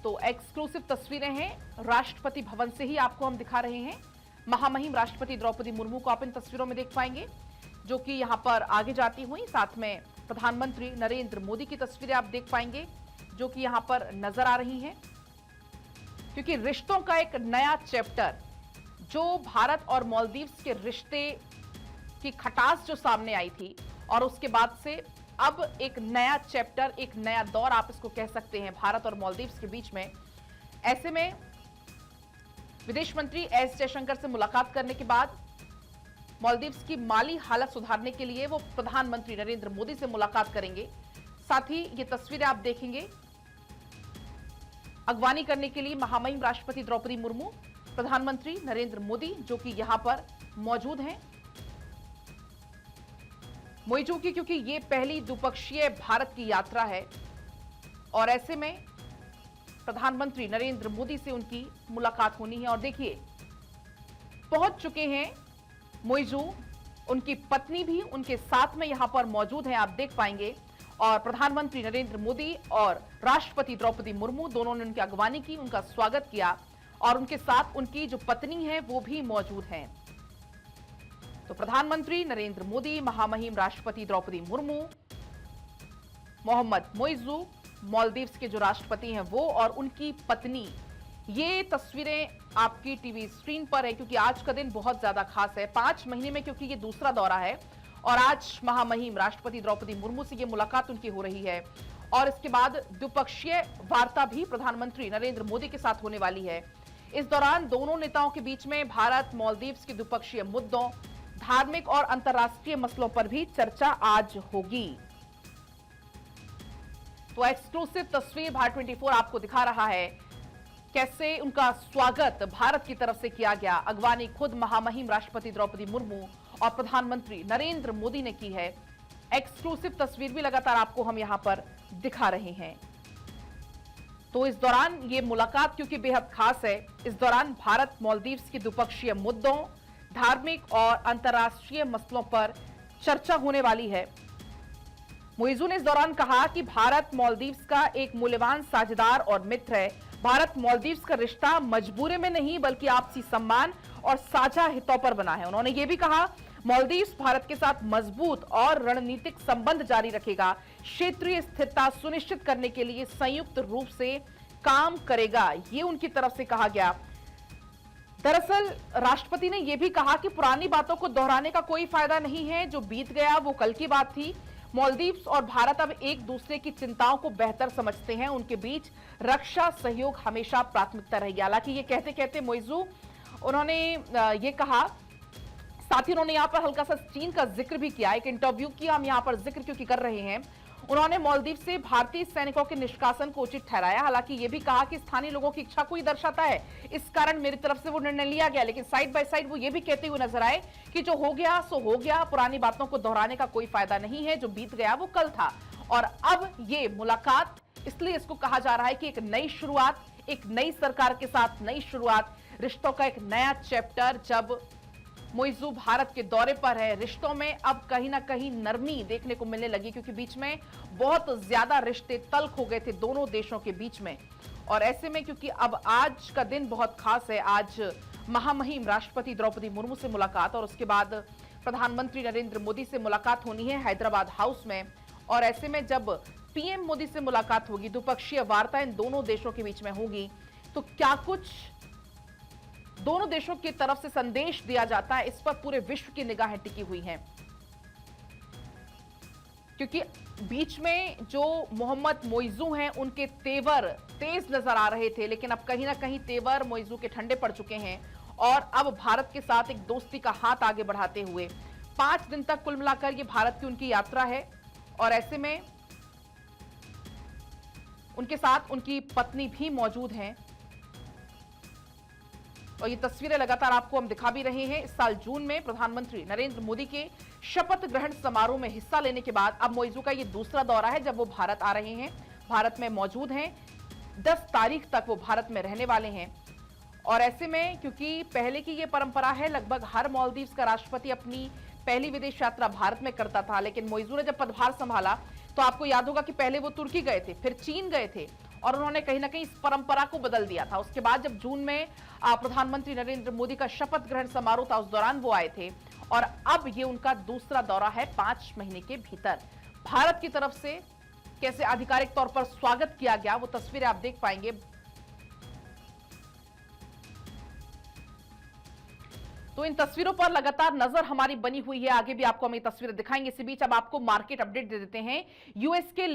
तो एक्सक्लूसिव तस्वीरें हैं राष्ट्रपति भवन से ही आपको हम दिखा रहे हैं। महामहिम राष्ट्रपति द्रौपदी मुर्मू को आप इन तस्वीरों में देख पाएंगे, जो कि यहां पर आगे जाती हुई। साथ में प्रधानमंत्री नरेंद्र मोदी की तस्वीरें आप देख पाएंगे, जो कि यहां पर नजर आ रही हैं। क्योंकि रिश्तों का एक नया चैप्टर, जो भारत और मालदीव्स के रिश्ते की खटास जो सामने आई थी, और उसके बाद से अब एक नया चैप्टर, एक नया दौर आप इसको कह सकते हैं भारत और मालदीव्स के बीच में। ऐसे में विदेश मंत्री एस जयशंकर से मुलाकात करने के बाद मालदीव्स की माली हालत सुधारने के लिए वो प्रधानमंत्री नरेंद्र मोदी से मुलाकात करेंगे। साथ ही ये तस्वीरें आप देखेंगे, अगवानी करने के लिए महामहिम राष्ट्रपति द्रौपदी मुर्मू, प्रधानमंत्री नरेंद्र मोदी जो कि यहां पर मौजूद हैं मोइजू की, क्योंकि ये पहली द्विपक्षीय भारत की यात्रा है और ऐसे में प्रधानमंत्री नरेंद्र मोदी से उनकी मुलाकात होनी है। और देखिए, पहुंच चुके हैं मोइजू, उनकी पत्नी भी उनके साथ में यहां पर मौजूद हैं, आप देख पाएंगे। और प्रधानमंत्री नरेंद्र मोदी और राष्ट्रपति द्रौपदी मुर्मू दोनों ने उनकी अगवानी की, उनका स्वागत किया और उनके साथ उनकी जो पत्नी है वो भी मौजूद हैं। तो प्रधानमंत्री नरेंद्र मोदी, महामहिम राष्ट्रपति द्रौपदी मुर्मू, मोहम्मद मोइजू, मालदीव्स के जो राष्ट्रपति हैं वो, और उनकी पत्नी, ये तस्वीरें आपकी टीवी स्क्रीन पर है। क्योंकि आज का दिन बहुत ज्यादा खास है, 5 महीने में, क्योंकि ये दूसरा दौरा है और आज महामहिम राष्ट्रपति द्रौपदी मुर्मू से ये मुलाकात उनकी हो रही है। और इसके बाद द्विपक्षीय वार्ता भी प्रधानमंत्री नरेंद्र मोदी के साथ होने वाली है। इस दौरान दोनों नेताओं के बीच में भारत मालदीव्स के द्विपक्षीय मुद्दों, धार्मिक और अंतर्राष्ट्रीय मसलों पर भी चर्चा आज होगी। तो एक्सक्लूसिव तस्वीर भारत 24 आपको दिखा रहा है कैसे उनका स्वागत भारत की तरफ से किया गया। अगवानी खुद महामहिम राष्ट्रपति द्रौपदी मुर्मू और प्रधानमंत्री नरेंद्र मोदी ने की है। एक्सक्लूसिव तस्वीर भी लगातार आपको हम यहां पर दिखा रहे हैं। तो इस दौरान ये मुलाकात क्योंकि बेहद खास है, इस दौरान भारत मालदीव्स के द्विपक्षीय मुद्दों, धार्मिक और अंतर्राष्ट्रीय मसलों पर चर्चा होने वाली है। मोइजू ने इस दौरान कहा कि भारत मालदीव्स का एक मूल्यवान साझेदार और मित्र है। भारत मालदीव्स का रिश्ता मजबूरी में नहीं बल्कि आपसी सम्मान और साझा हितों पर बना है। उन्होंने ये भी कहा, मालदीव्स भारत के साथ मजबूत और रणनीतिक संबंध जारी रखेगा, क्षेत्रीय स्थिरता सुनिश्चित करने के लिए संयुक्त रूप से काम करेगा, ये उनकी तरफ से कहा गया। दरअसल राष्ट्रपति ने यह भी कहा कि पुरानी बातों को दोहराने का कोई फायदा नहीं है, जो बीत गया वो कल की बात थी। मालदीव्स और भारत अब एक दूसरे की चिंताओं को बेहतर समझते हैं, उनके बीच रक्षा सहयोग हमेशा प्राथमिकता रहेगी। हालांकि ये कहते कहते मोइजू उन्होंने ये कहा, साथ ही उन्होंने यहां पर हल्का सा चीन का जिक्र भी किया। एक इंटरव्यू की हम यहां पर जिक्र क्योंकि कर रहे हैं, उन्होंने मालदीव से भारतीय सैनिकों के निष्कासन को उचित ठहराया। हालांकि यह भी कहा कि स्थानीय लोगों की इच्छा को ही दर्शाता है, इस कारण मेरी तरफ से वो निर्णय लिया गया। लेकिन साइड बाय साइड वो ये भी कहते हुए नजर आए कि जो हो गया सो हो गया, पुरानी बातों को दोहराने का कोई फायदा नहीं है, जो बीत गया वो कल था। और अब ये मुलाकात, इसलिए इसको कहा जा रहा है कि एक नई शुरुआत, एक नई सरकार के साथ नई शुरुआत, रिश्तों का एक नया चैप्टर। जब मोइजू भारत के दौरे पर है, रिश्तों में अब कहीं ना कहीं नरमी देखने को मिलने लगी, क्योंकि बीच में बहुत ज्यादा रिश्ते तल्ख हो गए थे दोनों देशों के बीच में। और ऐसे में क्योंकि अब आज का दिन बहुत खास है, आज महामहिम राष्ट्रपति द्रौपदी मुर्मू से मुलाकात और उसके बाद प्रधानमंत्री नरेंद्र मोदी से मुलाकात होनी है हैदराबाद हाउस में। और ऐसे में जब पीएम मोदी से मुलाकात होगी, द्विपक्षीय वार्ता इन दोनों देशों के बीच में होगी, तो क्या कुछ दोनों देशों की तरफ से संदेश दिया जाता है, इस पर पूरे विश्व की निगाहें टिकी हुई हैं। क्योंकि बीच में जो मोहम्मद मोइजू हैं, उनके तेवर तेज नजर आ रहे थे, लेकिन अब कहीं ना कहीं तेवर मोइजू के ठंडे पड़ चुके हैं और अब भारत के साथ एक दोस्ती का हाथ आगे बढ़ाते हुए 5 दिन तक कुल मिलाकर ये भारत की उनकी यात्रा है। और ऐसे में उनके साथ उनकी पत्नी भी मौजूद हैं और ये तस्वीरें लगातार आपको हम दिखा भी रहे हैं। इस साल जून में प्रधानमंत्री नरेंद्र मोदी के शपथ ग्रहण समारोह में हिस्सा लेने के बाद अब मोइजू का ये दूसरा दौरा है जब वो भारत आ रहे हैं, भारत में मौजूद हैं। 10 तारीख तक वो भारत में रहने वाले हैं। और ऐसे में क्योंकि पहले की ये परंपरा है, लगभग हर मालदीव्स का राष्ट्रपति अपनी पहली विदेश यात्रा भारत में करता था, लेकिन मोइजू ने जब पदभार संभाला तो आपको याद होगा कि पहले वो तुर्की गए थे, फिर चीन गए थे और उन्होंने कहीं ना कहीं इस परंपरा को बदल दिया था। उसके बाद जब जून में प्रधानमंत्री नरेंद्र मोदी का शपथ ग्रहण समारोह था, उस दौरान वो आए थे और अब ये उनका दूसरा दौरा है 5 महीने के भीतर। भारत की तरफ से कैसे आधिकारिक तौर पर स्वागत किया गया वो तस्वीरें आप देख पाएंगे। तो इन तस्वीरों पर लगातार नजर हमारी बनी हुई है, आगे भी आपको हम ये तस्वीरें दिखाएंगे। इसी बीच अब आपको मार्केट अपडेट दे देते हैं। यूएस के